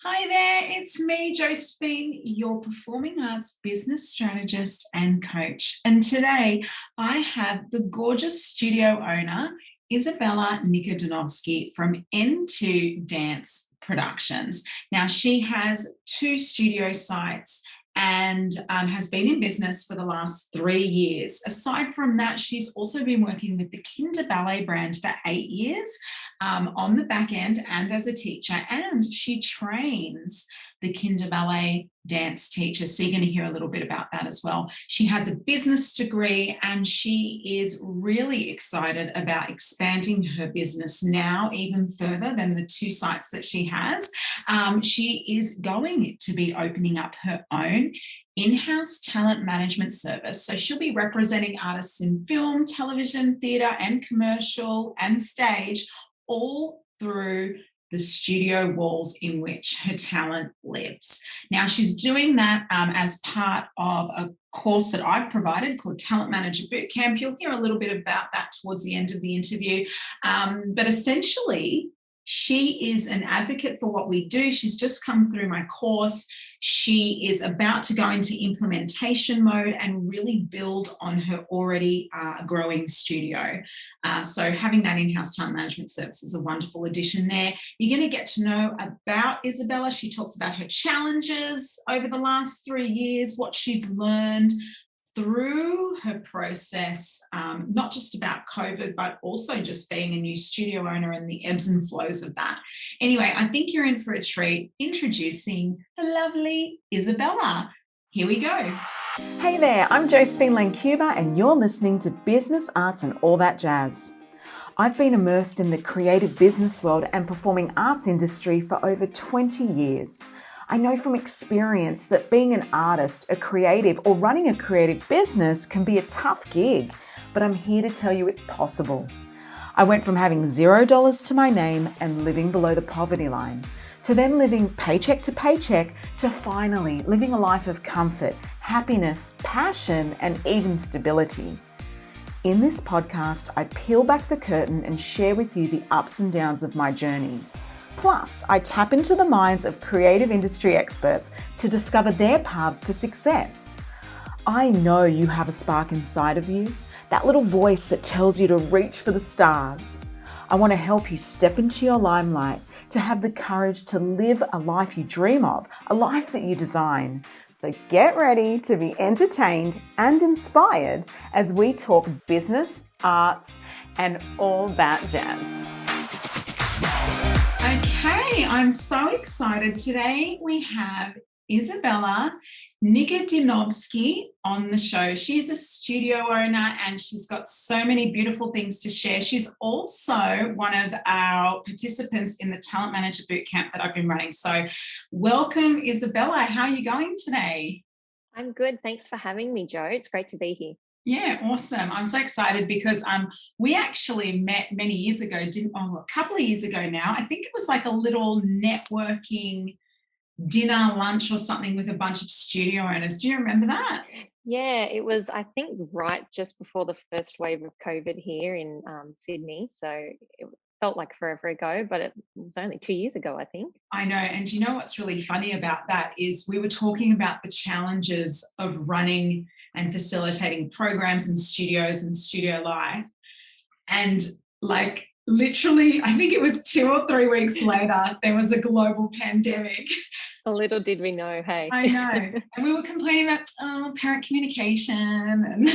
Hi there, it's me, Josephine, your performing arts business strategist and coach. And today I have the gorgeous studio owner, Isabella Nikodinovski from N2 Dance Productions. Now, she has two studio sites and has been in business for the last 3 years. Aside from that, she's also been working with the KinderBallet brand for 8 years on the back end and as a teacher, and she trains the KinderBallet dance teachers. So you're going to hear a little bit about that as well. She has a business degree and she is really excited about expanding her business now even further than the two sites that she has. She is going to be opening up her own in-house talent management service. So she'll be representing artists in film, television, theatre, and commercial and stage, all through the studio walls in which her talent lives. Now, she's doing that as part of a course that I've provided called Talent Manager Bootcamp. You'll hear a little bit about that towards the end of the interview. But essentially, she is an advocate for what we do. She's just come through my course. She is about to go into implementation mode and really build on her already growing studio. So having that in-house talent management service is a wonderful addition there. You're going to get to know about Isabella. She talks about her challenges over the last 3 years, what she's learned through her process, not just about COVID, but also just being a new studio owner and the ebbs and flows of that. Anyway, I think you're in for a treat. Introducing the lovely Isabella. Here we go. Hey there, I'm Josephine Lancuba and you're listening to Business, Arts and All That Jazz. I've been immersed in the creative business world and performing arts industry for over 20 years. I know from experience that being an artist, a creative, or running a creative business can be a tough gig, but I'm here to tell you it's possible. I went from having $0 to my name and living below the poverty line, to then living paycheck to paycheck, to finally living a life of comfort, happiness, passion, and even stability. In this podcast, I peel back the curtain and share with you the ups and downs of my journey. Plus, I tap into the minds of creative industry experts to discover their paths to success. I know you have a spark inside of you, that little voice that tells you to reach for the stars. I want to help you step into your limelight, to have the courage to live a life you dream of, a life that you design. So get ready to be entertained and inspired as we talk business, arts, and all that jazz. Okay, I'm so excited. Today we have Isabella Nikodinovski on the show. She's a studio owner and she's got so many beautiful things to share. She's also one of our participants in the Talent Manager Bootcamp that I've been running. So welcome, Isabella. How are you going today? I'm good. Thanks for having me, Joe. It's great to be here. Yeah, awesome. I'm so excited because we actually met many years ago, a couple of years ago now. I think it was like a little networking dinner, lunch or something with a bunch of studio owners. Do you remember that? Yeah, it was, I think, right just before the first wave of COVID here in Sydney. So it felt like forever ago, but it was only 2 years ago, I think. I know. And you know what's really funny about that is we were talking about the challenges of running and facilitating programs and studios and studio life. And like literally, I think it was 2 or 3 weeks later, there was a global pandemic. A little did we know, hey. I know. And we were complaining about parent communication. And,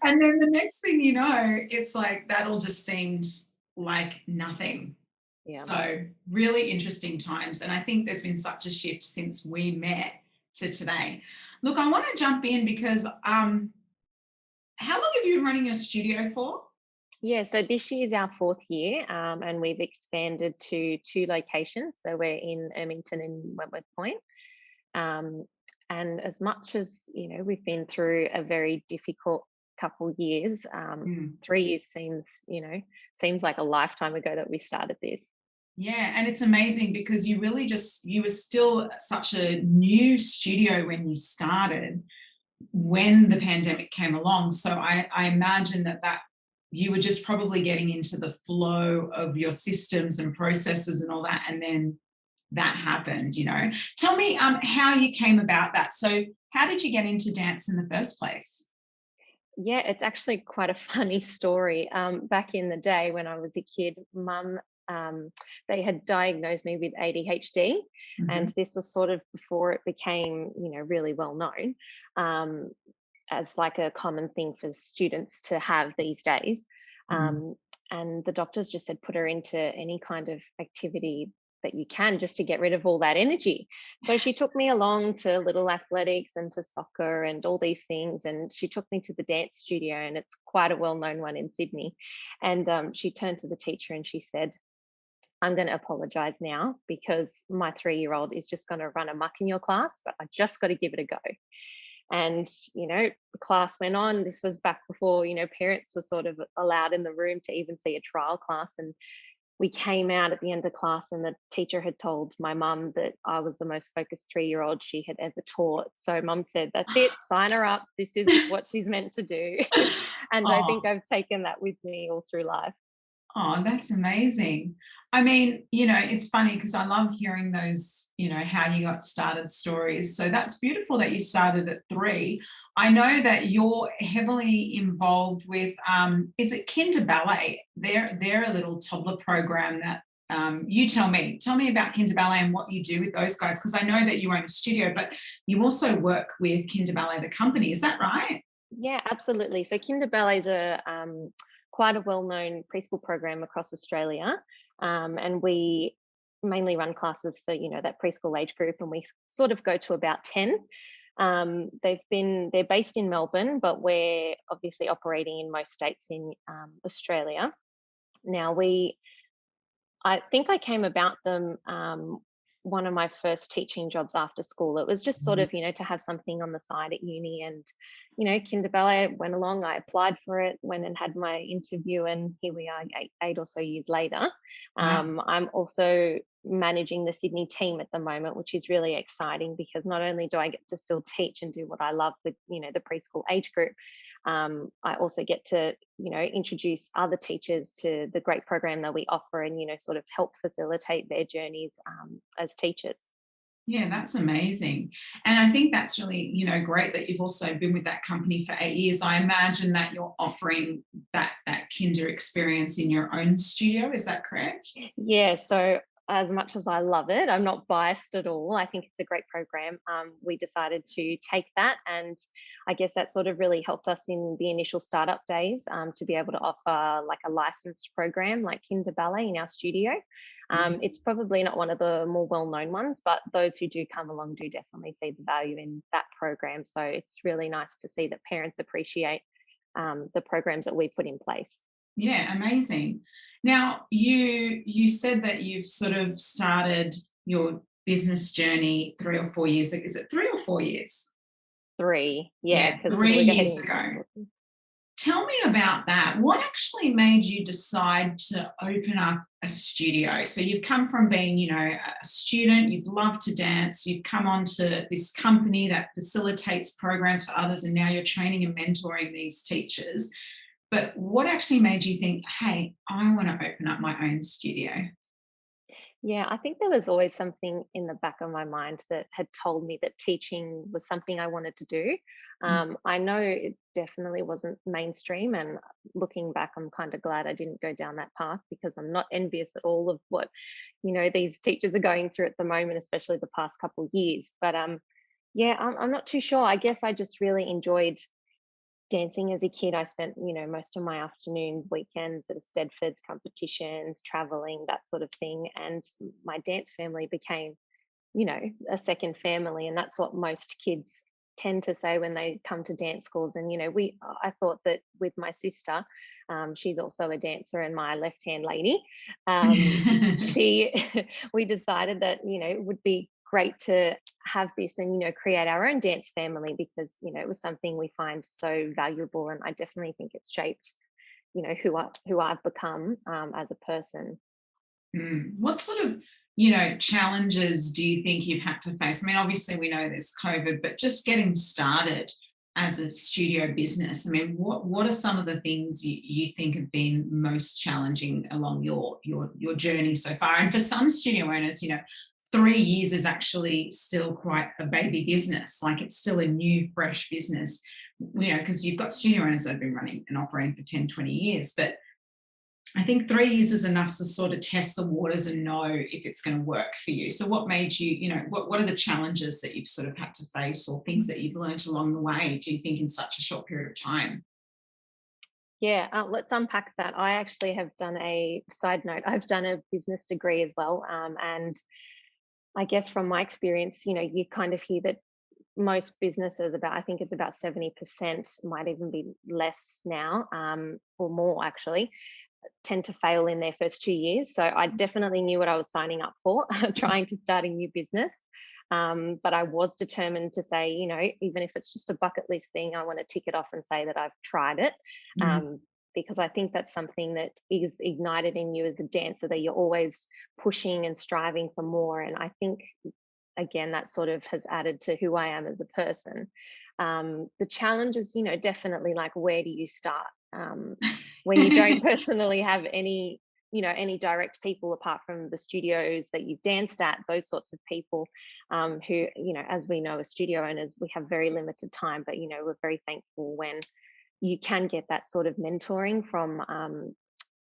and then the next thing you know, it's like that all just seemed like nothing. Yeah. So really interesting times. And I think there's been such a shift since we met to today. Look, I want to jump in because how long have you been running your studio for? Yeah, so this year is our 4th year and we've expanded to 2 locations. So we're in Ermington and Wentworth Point. And as much as, we've been through a very difficult couple years, 3 years seems like a lifetime ago that we started this. Yeah, and it's amazing because you were still such a new studio when you started, when the pandemic came along. So I imagine that you were just probably getting into the flow of your systems and processes and all that, and then that happened, you know. Tell me how you came about that. So how did you get into dance in the first place? Yeah, it's actually quite a funny story. Back in the day when I was a kid, mum, um, they had diagnosed me with ADHD, and Mhm. this was sort of before it became, really well known, um, as like a common thing for students to have these days. Mm. Um, and the doctors just said, put her into any kind of activity that you can just to get rid of all that energy. So she took me along to little athletics and to soccer and all these things. And she took me to the dance studio, and it's quite a well known one in Sydney. And she turned to the teacher and she said, I'm going to apologize now because my 3-year-old is just going to run amok in your class, but I just got to give it a go. And the class went on. This was back before parents were sort of allowed in the room to even see a trial class. And we came out at the end of class, and the teacher had told my mum that I was the most focused 3-year-old she had ever taught. So mum said, that's it, sign her up, this is what she's meant to do. And I think Oh, I've taken that with me all through life. oh, that's amazing. I mean, you know, it's funny because I love hearing those, you know, how you got started stories. So that's beautiful that you started at 3. I know that you're heavily involved with, is it KinderBallet? They're a little toddler program that you tell me about KinderBallet and what you do with those guys, because I know that you own a studio, but you also work with KinderBallet, the company. Is that right? Yeah, absolutely. So KinderBallet is a quite a well-known preschool program across Australia, and we mainly run classes for that preschool age group, and we sort of go to about 10. They're based in Melbourne, but we're obviously operating in most states in Australia. Now I think I came about them, one of my first teaching jobs after school. It was just sort Mhm. of, to have something on the side at uni. And, KinderBallet went along, I applied for it, went and had my interview, and here we are 8 or so years later. Wow. I'm also managing the Sydney team at the moment, which is really exciting because not only do I get to still teach and do what I love with, the preschool age group, I also get to introduce other teachers to the great program that we offer, and sort of help facilitate their journeys as teachers. Yeah, that's amazing. And I think that's really, you know, great that you've also been with that company for 8 years. I imagine that you're offering that kinder experience in your own studio. Is that correct? Yeah, so as much as I love it, I'm not biased at all. I think it's a great program. We decided to take that, and I guess that sort of really helped us in the initial startup days, to be able to offer like a licensed program like KinderBallet in our studio. Mhm. It's probably not one of the more well-known ones, but those who do come along do definitely see the value in that program. So it's really nice to see that parents appreciate the programs that we put in place. Yeah, amazing. Now, you said that you've sort of started your business journey 3 or 4 years ago. Is it 3 or 4 years? 3, yeah, Yeah, because three we're years heading into ago. 4. Tell me about that. What actually made you decide to open up a studio? So you've come from being, you know, a student, you've loved to dance, you've come on to this company that facilitates programs for others, and now you're training and mentoring these teachers. But what actually made you think, hey, I want to open up my own studio? Yeah, I think there was always something in the back of my mind that had told me that teaching was something I wanted to do. Mm. I know it definitely wasn't mainstream, and looking back, I'm kind of glad I didn't go down that path because I'm not envious at all of what these teachers are going through at the moment, especially the past couple of years. But yeah, I'm not too sure. I guess I just really enjoyed dancing as a kid. I spent, most of my afternoons, weekends at a Stedford's competitions, traveling, that sort of thing. And my dance family became, a second family. And that's what most kids tend to say when they come to dance schools. And, I thought that with my sister, she's also a dancer and my left hand lady, she, we decided that, it would be great to have this and create our own dance family because it was something we find so valuable, and I definitely think it's shaped who I've become as a person. What sort of, you know, challenges do you think you've had to face? I mean, obviously we know there's COVID, but just getting started as a studio business, I mean, what are some of the things you think have been most challenging along your journey so far? And for some studio owners, you know, 3 years is actually still quite a baby business. Like it's still a new, fresh business, because you've got studio owners that have been running and operating for 10, 20 years. But I think 3 years is enough to sort of test the waters and know if it's going to work for you. So what made you, what are the challenges that you've sort of had to face or things that you've learned along the way, do you think, in such a short period of time? Yeah, let's unpack that. I actually have done a side note. I've done a business degree as well. And I guess from my experience, you kind of hear that most businesses, I think it's about 70%, might even be less now, or more actually, tend to fail in their first 2 years. So I definitely knew what I was signing up for, trying to start a new business. But I was determined to say, even if it's just a bucket list thing, I want to tick it off and say that I've tried it. Because I think that's something that is ignited in you as a dancer, that you're always pushing and striving for more. And I think, again, that sort of has added to who I am as a person. The challenge is, definitely like, where do you start? When you don't personally have any direct people apart from the studios that you've danced at, those sorts of people, who, as we know, as studio owners, we have very limited time, but, we're very thankful when you can get that sort of mentoring from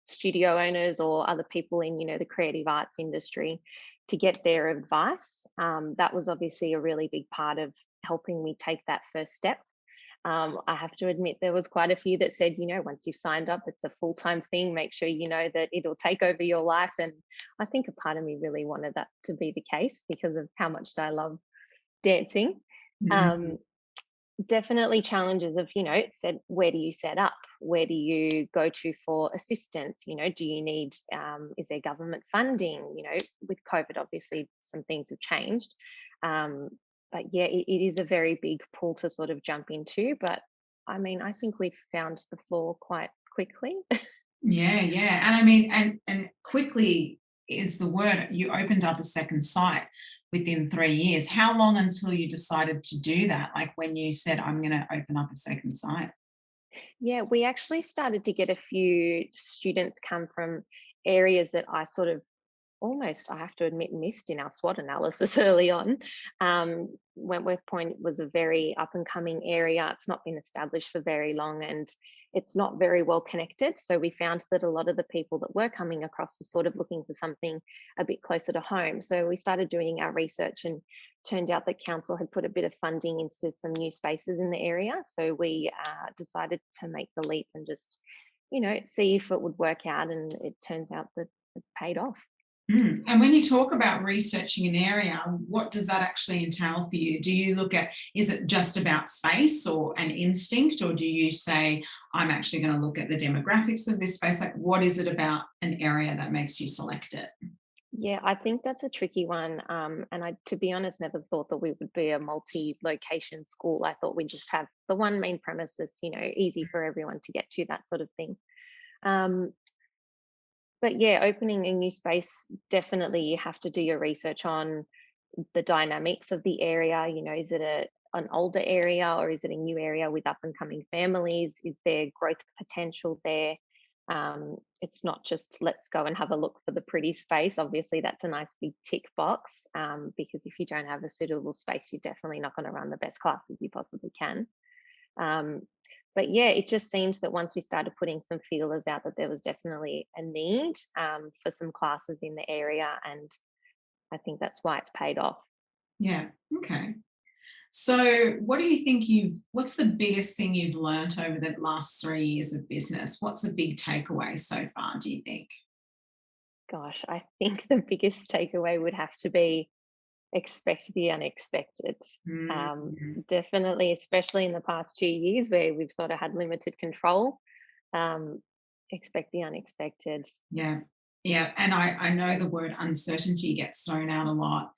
studio owners or other people in, the creative arts industry, to get their advice. That was obviously a really big part of helping me take that first step. I have to admit, there was quite a few that said, once you've signed up, it's a full-time thing. Make sure you know that it'll take over your life. And I think a part of me really wanted that to be the case because of how much I love dancing. Definitely challenges of, said, where do you set up? Where do you go to for assistance? Do you need, is there government funding? With COVID, obviously, some things have changed. But yeah, it is a very big pool to sort of jump into. But I mean, I think we've found the floor quite quickly. Yeah. And I mean, and quickly is the word. You opened up a second site within 3 years. How long until you decided to do that? Like when you said, I'm going to open up a second site? Yeah, we actually started to get a few students come from areas that I sort of almost, I have to admit, missed in our SWOT analysis early on. Wentworth Point was a very up and coming area. It's not been established for very long and it's not very well connected. So we found that a lot of the people that were coming across were sort of looking for something a bit closer to home. So we started doing our research and turned out that council had put a bit of funding into some new spaces in the area. So we decided to make the leap and just, see if it would work out. And it turns out that it paid off. And when you talk about researching an area, what does that actually entail for you? Do you look at, is it just about space or an instinct, or do you say, I'm actually going to look at the demographics of this space? Like, what is it about an area that makes you select it? Yeah, I think that's a tricky one. And I, to be honest, never thought that we would be a multi-location school. I thought we'd just have the one main premises, easy for everyone to get to, that sort of thing. But yeah, opening a new space, definitely you have to do your research on the dynamics of the area. Is it an older area or is it a new area with up and coming families? Is there growth potential there? It's not just let's go and have a look for the pretty space. Obviously, that's a nice big tick box, because if you don't have a suitable space, you're definitely not going to run the best classes you possibly can. But yeah, it just seems that once we started putting some feelers out, that there was definitely a need for some classes in the area. And I think that's why it's paid off. Yeah. Okay. So what do you think what's the biggest thing you've learned over the last 3 years of business? What's the big takeaway so far, do you think? Gosh, I think the biggest takeaway would have to be expect the unexpected. Definitely, especially in the past 2 years where we've sort of had limited control. Expect the unexpected. Yeah. And I know the word uncertainty gets thrown out a lot,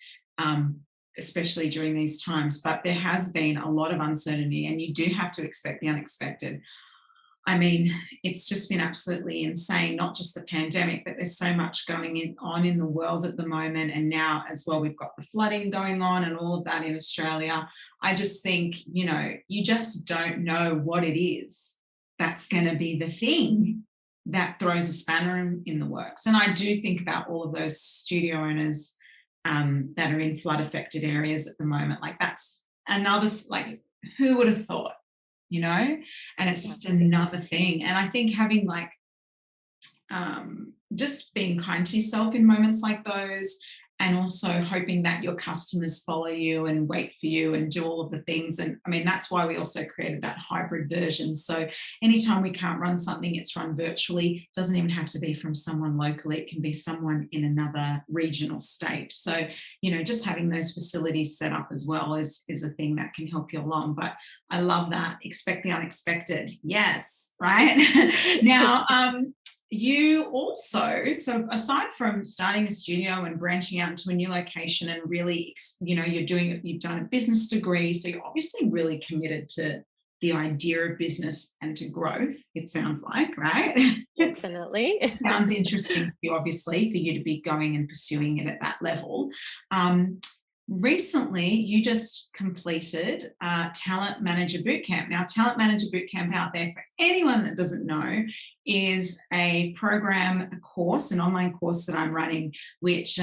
especially during these times, but there has been a lot of uncertainty and you do have to expect the unexpected. I mean, it's just been absolutely insane, not just the pandemic, but there's so much going on in the world at the moment. And now as well, we've got the flooding going on and all of that in Australia. I just think, you just don't know what it is that's going to be the thing that throws a spanner in the works. And I do think about all of those studio owners that are in flood affected areas at the moment. Like that's another, like, who would have thought, you know? And it's just another thing. And I think having like just being kind to yourself in moments like those, and also hoping that your customers follow you and wait for you and do all of the things. And I mean, that's why we also created that hybrid version. So anytime we can't run something, it's run virtually. It doesn't even have to be from someone locally. It can be someone in another regional state. So, you know, just having those facilities set up as well is a thing that can help you along. But I love that. Expect the unexpected. Yes, right? Now, you also, so aside from starting a studio and branching out into a new location and really, you know, you've done a business degree, so you're obviously really committed to the idea of business and to growth, it sounds like, right? Definitely. It sounds interesting to you, obviously, for you to be going and pursuing it at that level. Recently, you just completed Talent Manager Bootcamp. Now, Talent Manager Bootcamp, out there for anyone that doesn't know, is a program, a course, an online course that I'm running, which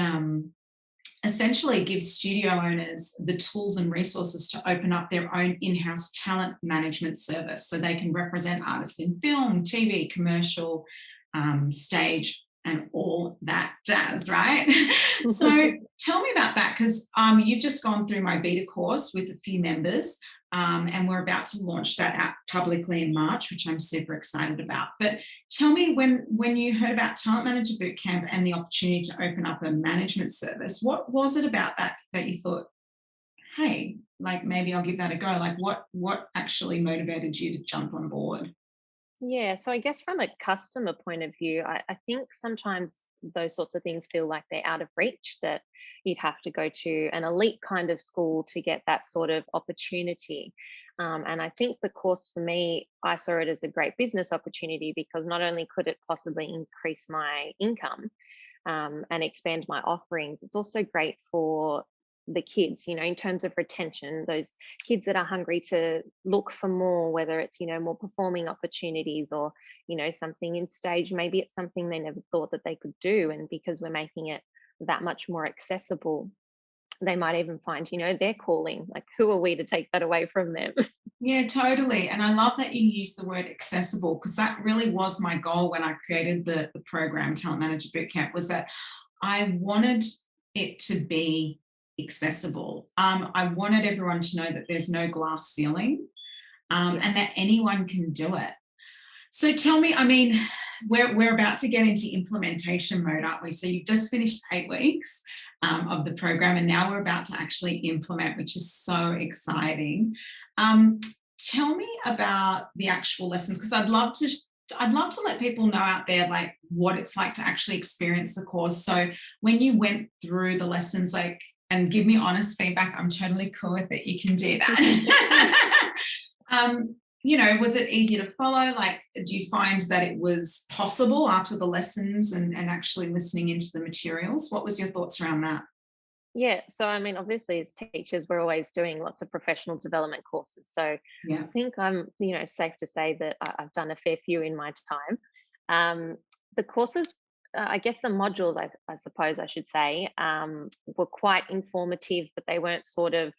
essentially gives studio owners the tools and resources to open up their own in-house talent management service so they can represent artists in film, TV, commercial, stage, and all that jazz, right? So tell me about that, because you've just gone through my beta course with a few members, and we're about to launch that out publicly in March, which I'm super excited about. But tell me, when you heard about Talent Manager Bootcamp and the opportunity to open up a management service, what was it about that you thought, hey, like maybe I'll give that a go? Like what actually motivated you to jump on board? Yeah, so I guess from a customer point of view, I think sometimes those sorts of things feel like they're out of reach, that you'd have to go to an elite kind of school to get that sort of opportunity. And I think the course for me, I saw it as a great business opportunity because not only could it possibly increase my income and expand my offerings, it's also great for the kids, you know, in terms of retention, those kids that are hungry to look for more, whether it's, you know, more performing opportunities or, you know, something in stage, maybe it's something they never thought that they could do. And because we're making it that much more accessible, they might even find, you know, their calling. Like, who are we to take that away from them? Yeah, totally. And I love that you use the word accessible, because that really was my goal when I created the program, Talent Manager Bootcamp, was that I wanted it to be accessible. I wanted everyone to know that there's no glass ceiling, and that anyone can do it. So tell me, I mean, we're about to get into implementation mode, aren't we? So you've just finished 8 weeks of the program, and now we're about to actually implement, which is so exciting. Tell me about the actual lessons, because I'd love to let people know out there like what it's like to actually experience the course. So when you went through the lessons, like, and give me honest feedback, I'm totally cool with it. You can do that. You know, was it easy to follow? Like, do you find that it was possible after the lessons and actually listening into the materials? What was your thoughts around that? Yeah, so I mean, obviously, as teachers, we're always doing lots of professional development courses. So Yeah. I think I'm, you know, safe to say that I've done a fair few in my time. The courses, I guess the modules, I suppose I should say, were quite informative, but they weren't sort of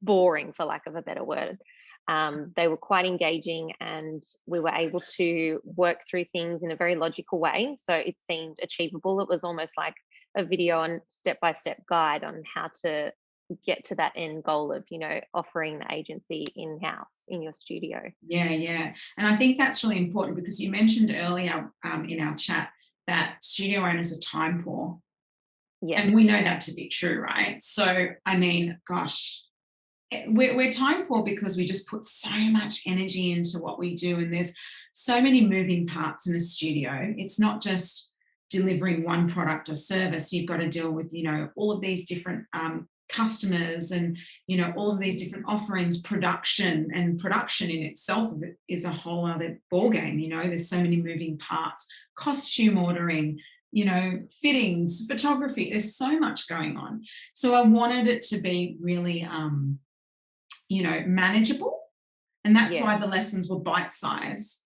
boring, for lack of a better word. They were quite engaging, and we were able to work through things in a very logical way. So it seemed achievable. It was almost like a video and step-by-step guide on how to get to that end goal of, you know, offering the agency in-house in your studio. Yeah. And I think that's really important, because you mentioned earlier in our chat that studio owners are time poor. Yes. And we know that to be true, right? So, I mean, gosh, we're time poor because we just put so much energy into what we do. And there's so many moving parts in a studio. It's not just delivering one product or service. You've got to deal with, you know, all of these different customers and, you know, all of these different offerings, production in itself is a whole other ballgame. You know, there's so many moving parts, costume ordering, you know, fittings, photography, there's so much going on. So I wanted it to be really, you know, manageable. And that's why the lessons were bite-sized.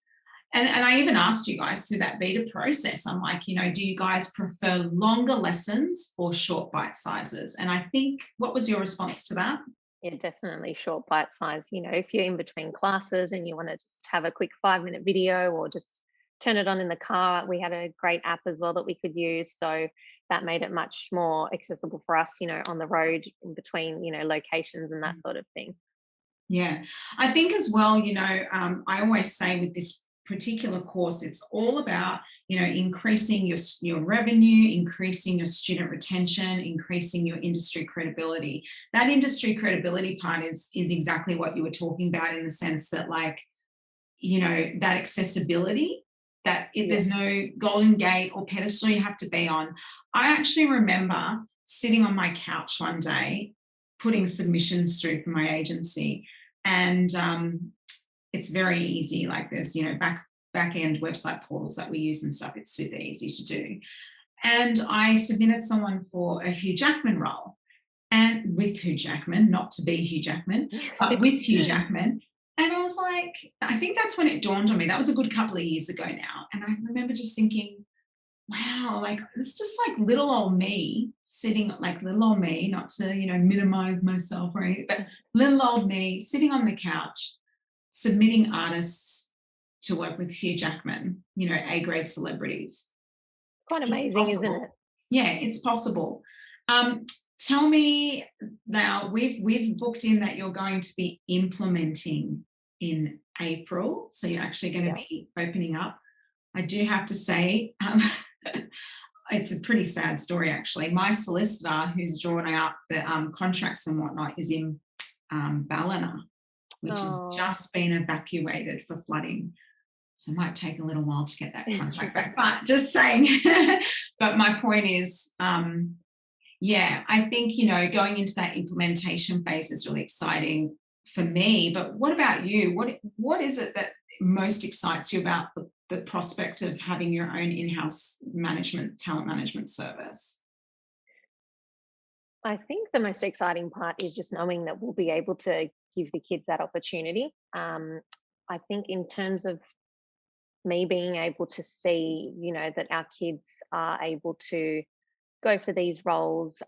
And I even asked you guys through that beta process, I'm like, do you guys prefer longer lessons or short bite sizes? And I think, what was your response to that? Yeah, definitely short bite size. If you're in between classes and you want to just have a quick 5-minute video or just turn it on in the car, we had a great app as well that we could use. So that made it much more accessible for us, on the road in between, locations and that sort of thing. Yeah, I think as well, I always say with this particular course, it's all about, increasing your revenue, increasing your student retention, increasing your industry credibility. That industry credibility part is exactly what you were talking about, in the sense that, like, that accessibility, there's no golden gate or pedestal you have to be on. I actually remember sitting on my couch one day, putting submissions through for my agency, and it's very easy. Like, there's back end website portals that we use and stuff. It's super easy to do. And I submitted someone for a Hugh Jackman role, and with Hugh Jackman, not to be Hugh Jackman, but with Hugh Jackman. And I was like, I think that's when it dawned on me. That was a good couple of years ago now. And I remember just thinking, wow, like, it's just like little old me sitting, like little old me, not to, minimize myself or anything, but little old me sitting on the couch, submitting artists to work with Hugh Jackman, A-grade celebrities. Quite It's amazing, isn't possible. it? Yeah, it's possible. Tell me now, we've booked in that you're going to be implementing in April. So you're actually going to be opening up. I do have to say, it's a pretty sad story, actually. My solicitor, who's drawing up the contracts and whatnot, is in Ballina, which has just been evacuated for flooding. So it might take a little while to get that contract back. But just saying. But my point is, I think, going into that implementation phase is really exciting for me. But what about you? What is it that most excites you about the prospect of having your own in-house talent management service? I think the most exciting part is just knowing that we'll be able to give the kids that opportunity. I think in terms of me being able to see, that our kids are able to go for these roles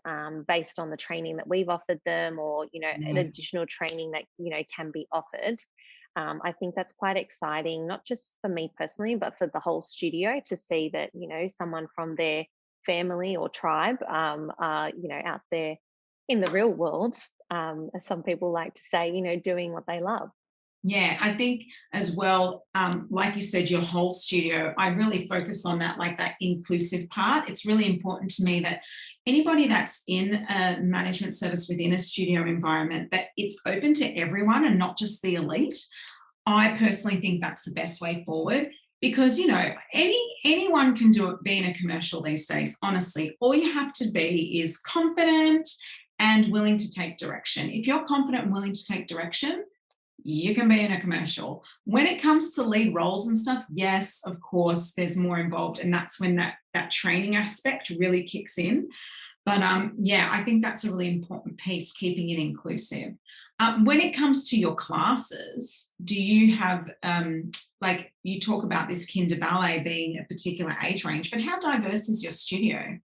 based on the training that we've offered them, or an additional training that can be offered. I think that's quite exciting, not just for me personally, but for the whole studio, to see that someone from their family or tribe are out there in the real world, as some people like to say, doing what they love. Yeah, I think as well, like you said, your whole studio, I really focus on that, like that inclusive part. It's really important to me that anybody that's in a management service within a studio environment, that it's open to everyone and not just the elite. I personally think that's the best way forward, because, anyone can do it, be in a commercial these days. Honestly, all you have to be is confident and willing to take direction. If you're confident and willing to take direction, you can be in a commercial. When it comes to lead roles and stuff, yes, of course, there's more involved, and that's when that training aspect really kicks in. But I think that's a really important piece, keeping it inclusive. When it comes to your classes, do you have, like, you talk about this KinderBallet being a particular age range, but how diverse is your studio?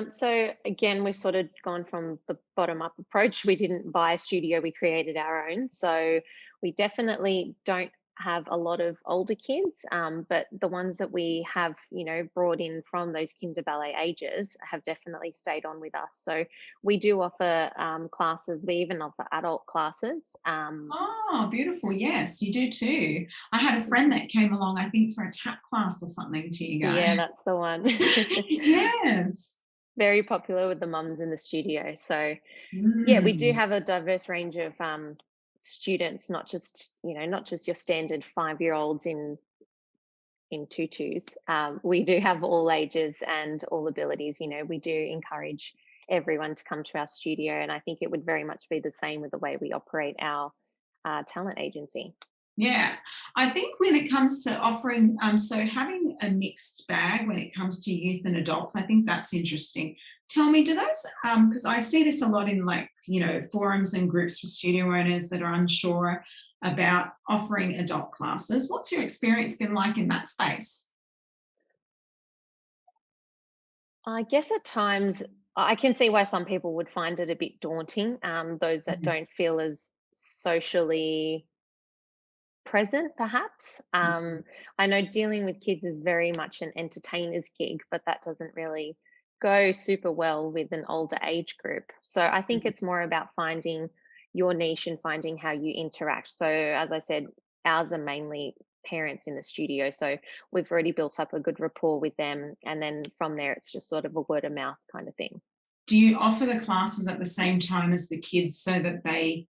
So again, we've sort of gone from the bottom up approach. We didn't buy a studio, we created our own. So we definitely don't have a lot of older kids, but the ones that we have, brought in from those KinderBallet ages have definitely stayed on with us. So we do offer classes. We even offer adult classes. Oh, beautiful. Yes, you do too. I had a friend that came along, I think, for a tap class or something to you guys. Yeah, that's the one. Yes. Very popular with the mums in the studio. So yeah, we do have a diverse range of students, not just your standard 5-year-olds in tutus. We do have all ages and all abilities. We do encourage everyone to come to our studio, and I think it would very much be the same with the way we operate our talent agency. Yeah, I think when it comes to offering, so having a mixed bag when it comes to youth and adults, I think that's interesting. Tell me, do those, because I see this a lot in like, forums and groups for studio owners that are unsure about offering adult classes. What's your experience been like in that space? I guess at times I can see why some people would find it a bit daunting, those that Mhm. don't feel as socially present, perhaps. I know dealing with kids is very much an entertainer's gig, but that doesn't really go super well with an older age group. So I think Mhm. it's more about finding your niche and finding how you interact. So, as I said, ours are mainly parents in the studio. So we've already built up a good rapport with them. And then from there, it's just sort of a word of mouth kind of thing. Do you offer the classes at the same time as the kids so that they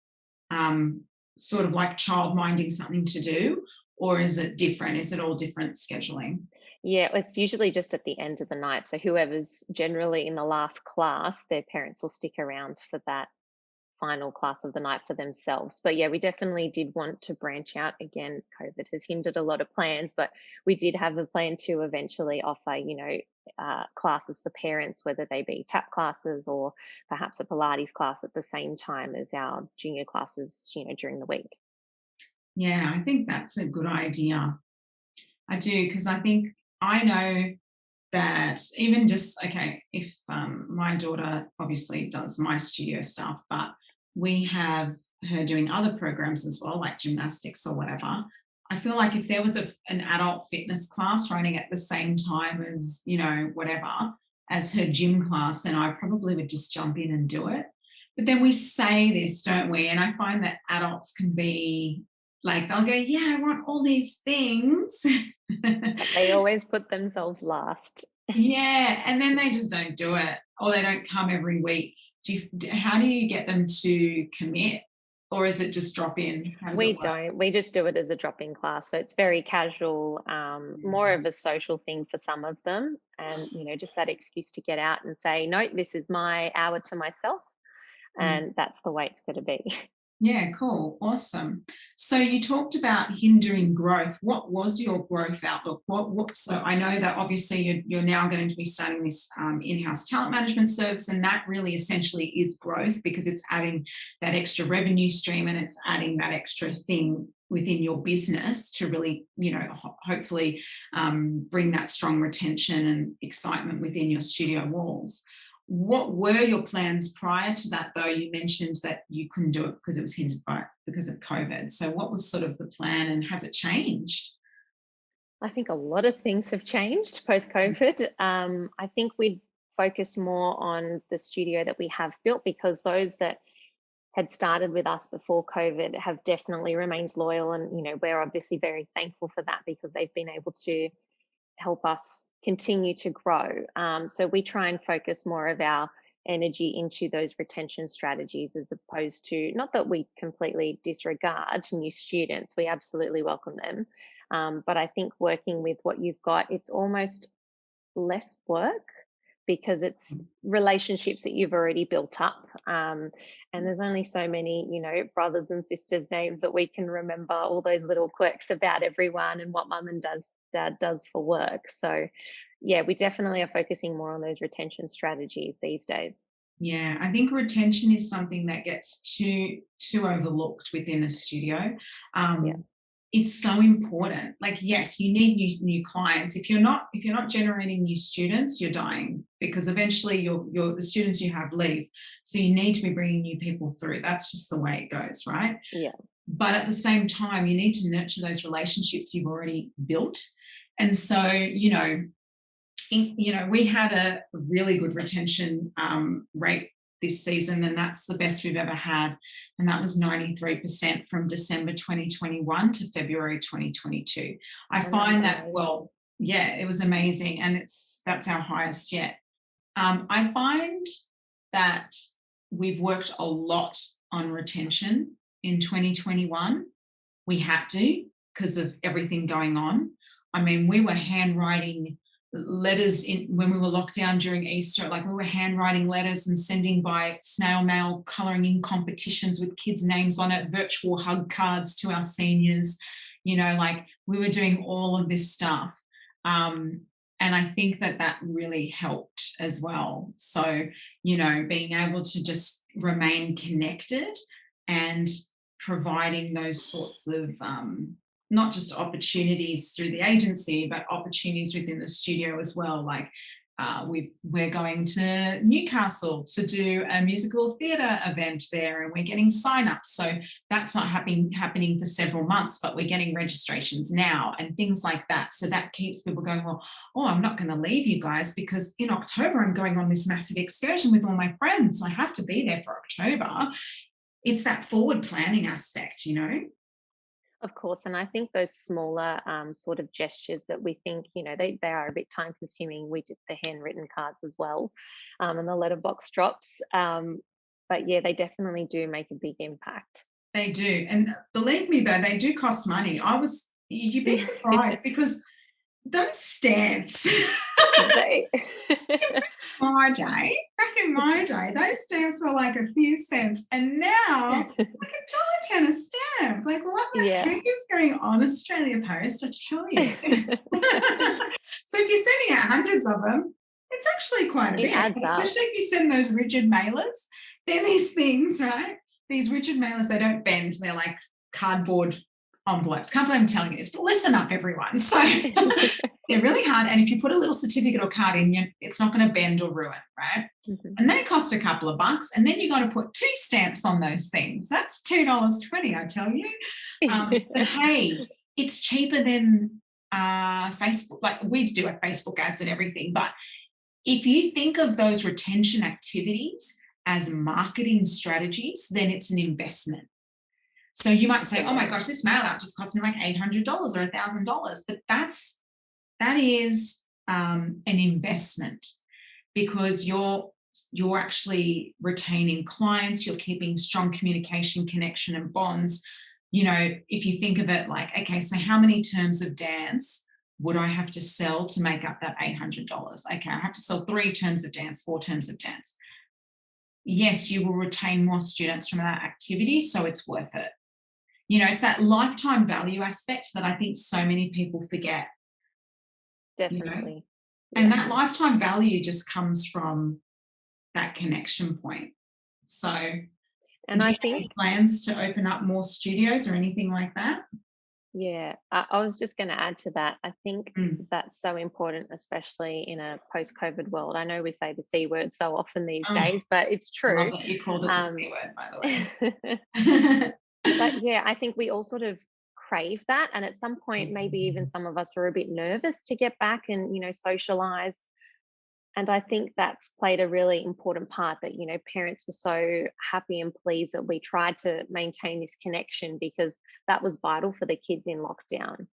um, sort of like child minding something to do, or is it different? Is it all different scheduling? Yeah, it's usually just at the end of the night. So whoever's generally in the last class, their parents will stick around for that final class of the night for themselves. But yeah, we definitely did want to branch out. Again, COVID has hindered a lot of plans, but we did have a plan to eventually offer, classes for parents, whether they be tap classes or perhaps a Pilates class at the same time as our junior classes, during the week. Yeah, I think that's a good idea. I do, because I think I know that even just, okay, if my daughter obviously does my studio stuff, but we have her doing other programs as well, like gymnastics or whatever. I feel like if there was an adult fitness class running at the same time as, whatever, as her gym class, then I probably would just jump in and do it. But then we say this, don't we? And I find that adults can be like, they'll go, yeah, I want all these things. They always put themselves last. Yeah, and then they just don't do it, or they don't come every week. How do you get them to commit, or is it just drop in? How does it We work? don't. We just do it as a drop-in class. So it's very casual, more Yeah. of a social thing for some of them. And, just that excuse to get out and say, no, this is my hour to myself. Mm. And that's the way it's going to be. Yeah, cool. Awesome. So you talked about hindering growth. What was your growth outlook? So I know that obviously you're now going to be starting this in-house talent management service, and that really essentially is growth because it's adding that extra revenue stream and it's adding that extra thing within your business to really, hopefully bring that strong retention and excitement within your studio walls. What were your plans prior to that, though? You mentioned that you couldn't do it because it was hindered because of COVID. So, what was sort of the plan, and has it changed? I think a lot of things have changed post-COVID. I think we focus more on the studio that we have built because those that had started with us before COVID have definitely remained loyal. And, we're obviously very thankful for that because they've been able to help us continue to grow. So we try and focus more of our energy into those retention strategies as opposed to, not that we completely disregard new students, we absolutely welcome them. But I think working with what you've got, it's almost less work because it's relationships that you've already built up. And there's only so many, brothers and sisters' names that we can remember, all those little quirks about everyone and what mum and dad does for work. So, yeah, we definitely are focusing more on those retention strategies these days. Yeah, I think retention is something that gets too overlooked within a studio. Yeah. Um, it's so important. Like, yes, you need new clients. If you're not generating new students, you're dying because eventually the students you have leave. So you need to be bringing new people through. That's just the way it goes, right? Yeah. But at the same time, you need to nurture those relationships you've already built. And so, we had a really good retention rate this season, and that's the best we've ever had. And that was 93% from December 2021 to February 2022. I And that is find that, amazing. well, yeah, it was amazing. And that's our highest yet. I find that we've worked a lot on retention in 2021. We had to because of everything going on. I mean, we were handwriting letters when we were locked down during Easter, like we were handwriting letters and sending by snail mail, colouring in competitions with kids' names on it, virtual hug cards to our seniors, like we were doing all of this stuff. And I think that really helped as well. So, being able to just remain connected and providing those sorts of not just opportunities through the agency, but opportunities within the studio as well. Like we're going to Newcastle to do a musical theatre event there, and we're getting sign-ups. So that's not happening for several months, but we're getting registrations now and things like that. So that keeps people going, well, I'm not going to leave you guys because in October I'm going on this massive excursion with all my friends. So I have to be there for October. It's that forward planning aspect, Of course, and I think those smaller sort of gestures that we think, they are a bit time consuming. We did the handwritten cards as well, and the letterbox drops. But yeah, they definitely do make a big impact. They do. And believe me, though, they do cost money. You'd be surprised because those stamps, back in my day, those stamps were like a few cents. And now it's like $1.10 a stamp. Like, what the heck is going on, Australia Post? I tell you. So if you're sending out hundreds of them, it's actually quite a bit, especially if you send those rigid mailers. They're these things, right? These rigid mailers, they don't bend. They're like cardboard envelopes. Can't believe I'm telling you this, but listen up, everyone. So they're really hard. And if you put a little certificate or card in, it's not going to bend or ruin, right? Mm-hmm. And they cost a couple of bucks. And then you got to put 2 stamps on those things. That's $2.20, I tell you. But hey, it's cheaper than Facebook. Like we do our Facebook ads and everything. But if you think of those retention activities as marketing strategies, then it's an investment. So you might say, oh my gosh, this mail out just cost me like $800 or $1,000. But that is an investment because you're actually retaining clients, you're keeping strong communication, connection and bonds. If you think of it like, okay, so how many terms of dance would I have to sell to make up that $800? Okay, I have to sell 3 terms of dance, 4 terms of dance. Yes, you will retain more students from that activity, so it's worth it. It's that lifetime value aspect that I think so many people forget. Definitely. And that lifetime value just comes from that connection point. So, and I think any plans to open up more studios or anything like that? Yeah, I was just going to add to that. I think that's so important, especially in a post-COVID world. I know we say the C word so often these days, but it's true. I love that you called it the C word, by the way. But yeah, I think we all sort of crave that. And at some point, maybe even some of us are a bit nervous to get back and, socialize. And I think that's played a really important part that, parents were so happy and pleased that we tried to maintain this connection because that was vital for the kids in lockdown.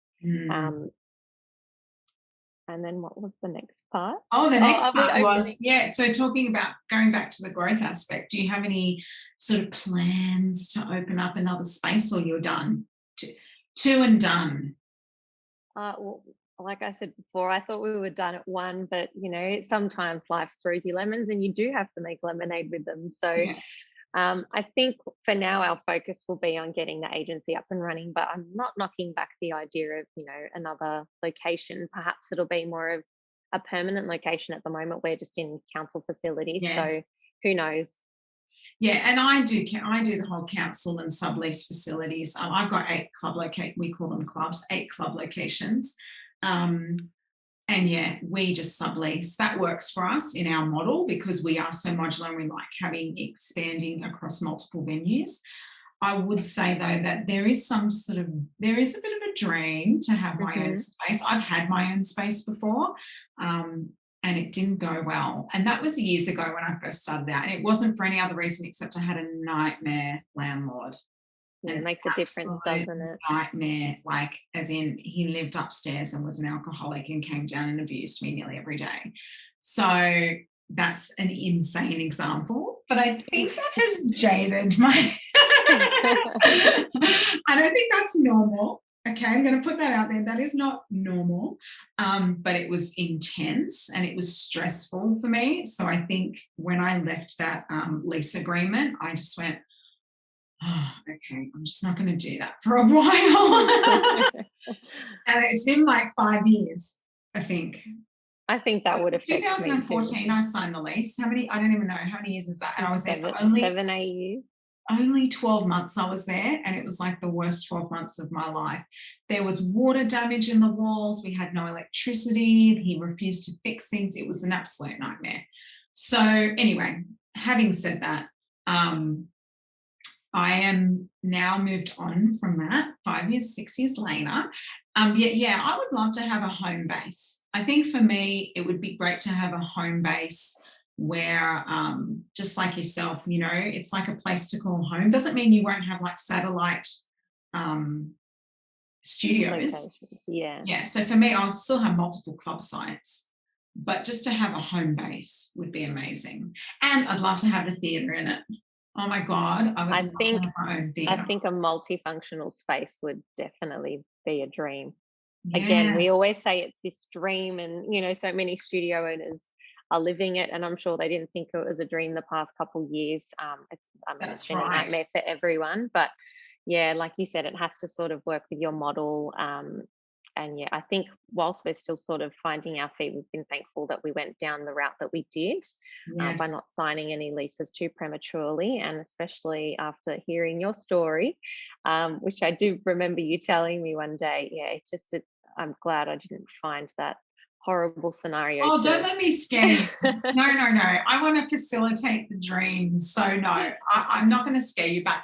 And then what was the next part? Oh, the next part was, so talking about going back to the growth aspect, do you have any sort of plans to open up another space or you're done? Two and done? Well, like I said before, I thought we were done at one, but, sometimes life throws you lemons and you do have to make lemonade with them. So I think for now our focus will be on getting the agency up and running, but I'm not knocking back the idea of, another location. Perhaps it'll be more of a permanent location. At the moment, we're just in council facilities. Yes. So who knows? Yeah, and I do the whole council and sublease facilities. I've got 8 club locations. We call them clubs, 8 club locations. And yeah, we just sublease. That works for us in our model because we are so modular and we like expanding across multiple venues. I would say though that there is a bit of a dream to have my own space. I've had my own space before, and it didn't go well. And that was years ago when I first started out. And it wasn't for any other reason except I had a nightmare landlord. Yeah, it makes a difference, doesn't it? Nightmare, like as in he lived upstairs and was an alcoholic and came down and abused me nearly every day. So that's an insane example, but I think that has jaded my I don't think that's normal. Okay, I'm going to put that out there. That is not normal, but it was intense and it was stressful for me. So I think when I left that lease agreement, I just went, oh, okay, I'm just not going to do that for a while. And it's been like 5 years, I think. I think that would affect me too. 2014, I signed the lease. I don't even know how many years is that? And I was there for only 7-8 years. Only 12 months I was there, and it was like the worst 12 months of my life. There was water damage in the walls. We had no electricity. He refused to fix things. It was an absolute nightmare. So anyway, having said that, I am now moved on from that 5 years, 6 years later. Yeah, I would love to have a home base. I think for me, it would be great to have a home base where just like yourself, you know, it's like a place to call home. Doesn't mean you won't have like satellite studios. Locations. Yeah. So for me, I'll still have multiple club sites, but just to have a home base would be amazing. And I'd love to have a theatre in it. Oh my God, I would love to have my own theatre. I think a multifunctional space would definitely be a dream. Yes. Again, we always say it's this dream, and you know, so many studio owners are living it, and I'm sure they didn't think it was a dream the past couple of years. It's been a nightmare for everyone, but yeah, like you said, it has to sort of work with your model. And yeah, I think whilst we're still sort of finding our feet, we've been thankful that we went down the route that we did by not signing any leases too prematurely, and especially after hearing your story, which I do remember you telling me one day. Yeah, I'm glad I didn't find that horrible scenario. Oh, don't let me scare you. No. I want to facilitate the dreams. So no, I'm not going to scare you, but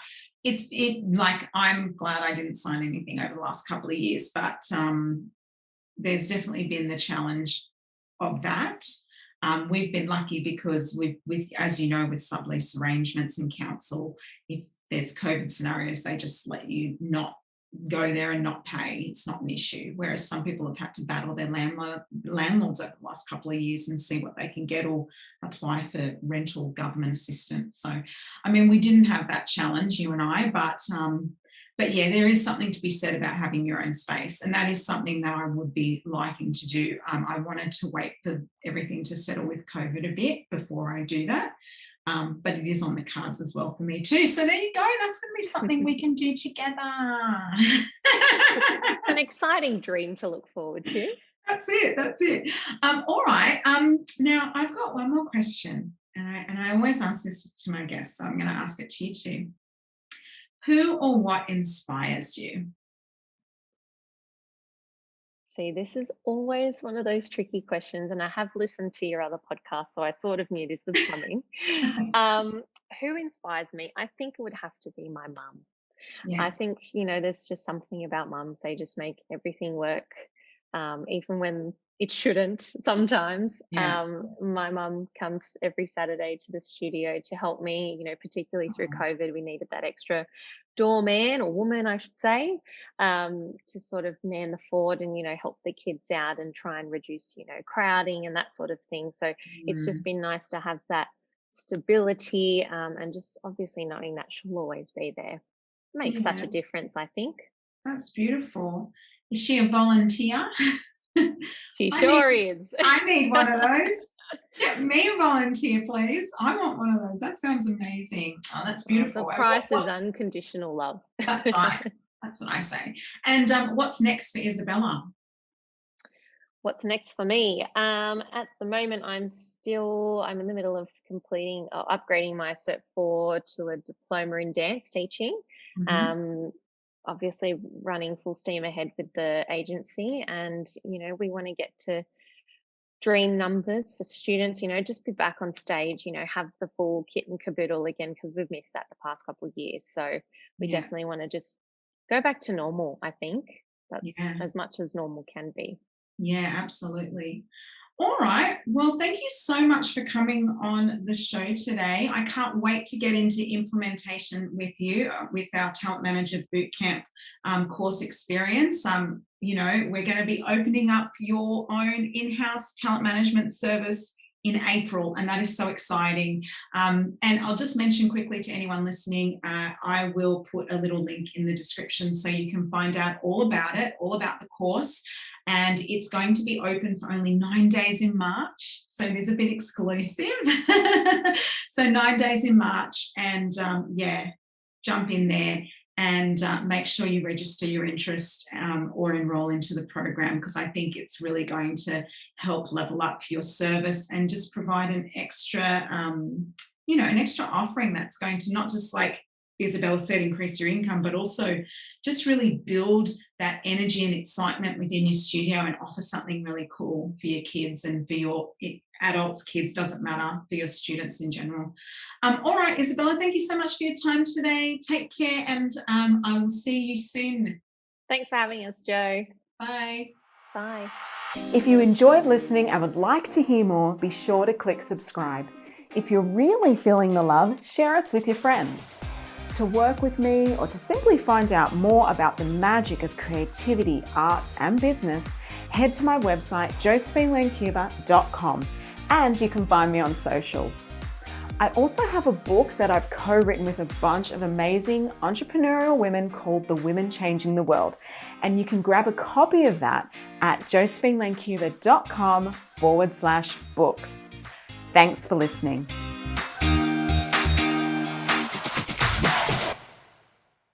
I'm glad I didn't sign anything over the last couple of years, but there's definitely been the challenge of that. We've been lucky because with as you know, with sublease arrangements in council, if there's COVID scenarios, they just let you not go there and not pay. It's not an issue. Whereas some people have had to battle their landlords over the last couple of years and see what they can get or apply for rental government assistance. So, I mean, we didn't have that challenge, you and I, but yeah, there is something to be said about having your own space. And that is something that I would be liking to do. I wanted to wait for everything to settle with COVID a bit before I do that. But it is on the cards as well for me too. So there you go. That's going to be something we can do together. It's an exciting dream to look forward to. That's it. All right. Now I've got one more question, and I always ask this to my guests, so I'm going to ask it to you too. Who or what inspires you? See, this is always one of those tricky questions, and I have listened to your other podcast, so I sort of knew this was coming. Who inspires me? I think it would have to be my mum. Yeah. I think, you know, there's just something about mums. They just make everything work, even when it shouldn't sometimes. Yeah. My mum comes every Saturday to the studio to help me, you know, particularly through COVID. We needed that extra doorman or woman, I should say, to sort of man the fort and, you know, help the kids out and try and reduce, you know, crowding and that sort of thing. So it's just been nice to have that stability, and just obviously knowing that she'll always be there. Makes such a difference, I think. That's beautiful. Is she a volunteer? She sure is. I need one of those. Get me a volunteer, please. I want one of those. That sounds amazing. Oh, that's beautiful. The price is unconditional love. That's right. That's what I say. And what's next for Isabella? What's next for me? At the moment, I'm in the middle of upgrading my Cert 4 to a diploma in dance teaching. Obviously running full steam ahead with the agency, and you know, we want to get to dream numbers for students, you know, just be back on stage, you know, have the full kit and caboodle again, because we've missed that the past couple of years. So we definitely want to just go back to normal. I think that's as much as normal can be. Yeah, absolutely. All right. Well, thank you so much for coming on the show today. I can't wait to get into implementation with you with our Talent Manager Bootcamp course experience. You know, we're going to be opening up your own in-house talent management service in April, and that is so exciting. And I'll just mention quickly to anyone listening, I will put a little link in the description so you can find out all about it, all about the course. And it's going to be open for only 9 days in March. So it is a bit exclusive. So 9 days in March, and yeah, jump in there and make sure you register your interest or enroll into the program, because I think it's really going to help level up your service and just provide an extra, an extra offering that's going to not just, like Isabella said, increase your income, but also just really build that energy and excitement within your studio and offer something really cool for your kids and for your adults, kids, doesn't matter, for your students in general. All right, Isabella, thank you so much for your time today. Take care, and I will see you soon. Thanks for having us, Jo. Bye. Bye. If you enjoyed listening and would like to hear more, be sure to click subscribe. If you're really feeling the love, share us with your friends. To work with me or to simply find out more about the magic of creativity, arts and business, head to my website josephinelancuba.com, and you can find me on socials. I also have a book that I've co-written with a bunch of amazing entrepreneurial women called The Women Changing the World, and you can grab a copy of that at josephinelancuba.com/books. Thanks for listening.